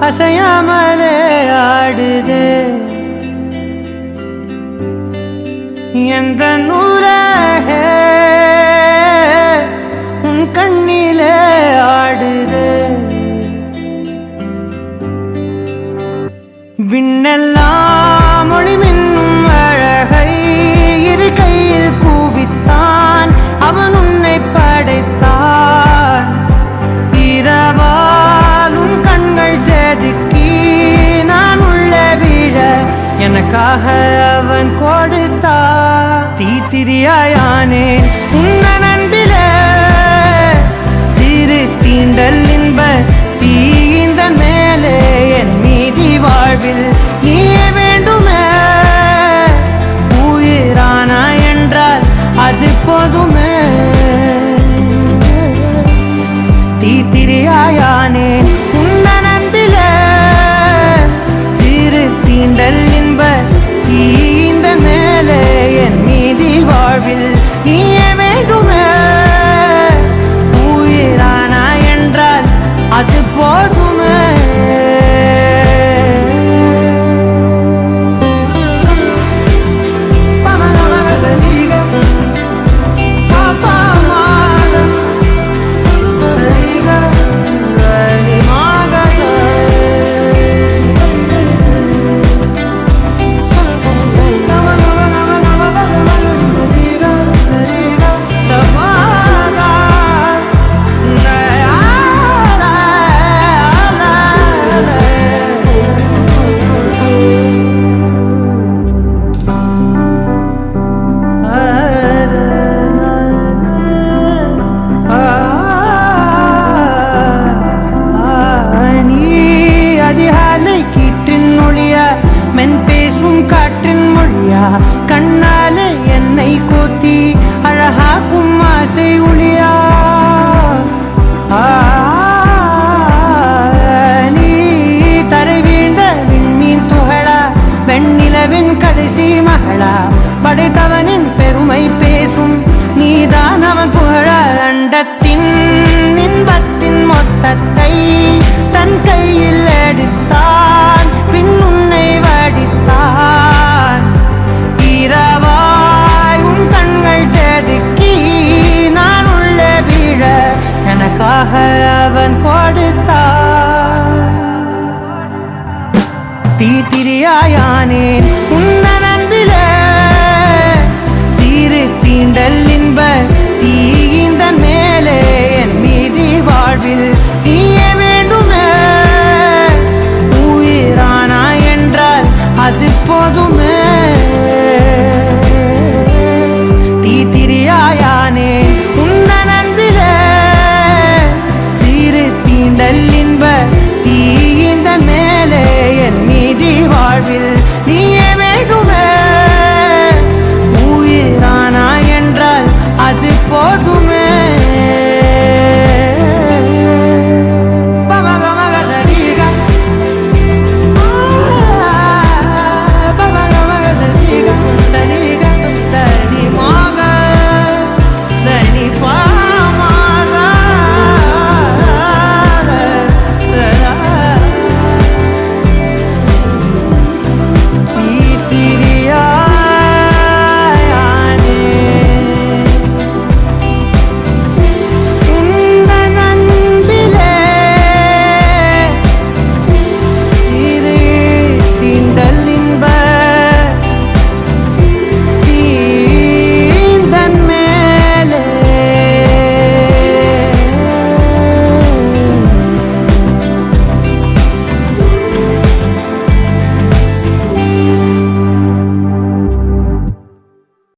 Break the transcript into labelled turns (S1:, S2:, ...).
S1: அசையாமலே ஆடுதே எந்த நூலகே உன் கண்ணிலே ஆடுதே விண்ணெல்லாம் மொழி மின்னும் அழகை இரு கையில் கூவித்தான் அவன் உன்னை படைத்தான் இரவாலும் கண்கள் செதுக்கி நான் உள்ளே விழ எனக்காக அவன் கொடுத்தான் தீத்திரியாயானே உன்ன நண்பிலே சிறு தீண்டல் இன்ப தீந்த மேலே என் மீதி வாழ்வில் நீயே வேண்டுமே உயிரானா என்றால் அது போதுமே தீத்திரியாயானே உன்ன நண்பிலே சிறு தீண்டல் இன்ப தீந்த மேலே என் மீதி வாழ்வில் நீயே வேண்டுமே உயிரானா என்றால் அது போதுமே கண்ணாலே என்னை கோத்தி அழகாக்கும் ஆசை ஒளியா நீ தரை வீழ்ந்த விண்மீன் துகளா வெண்ணிலவின் கடைசி மகளா படைத்தவனின் பெருமை பேசும் நீதான் அவன் புகழ அண்டத்தின் இன்பத்தின் மொத்தத்தை தன் கையில் எடுத்தான் பின் உன்னை வடித்தான் இரவாய் உன் கண்கள் செதுக்கி நான் உள்ளே விழ எனக்காக அவன் கொடுத்தான் தீத்திரியாயானேன் உன்ன நண்பிலே சிறு தீண்டல் இன்ப தீந்த மேலே என் மீதி வாழ்வில்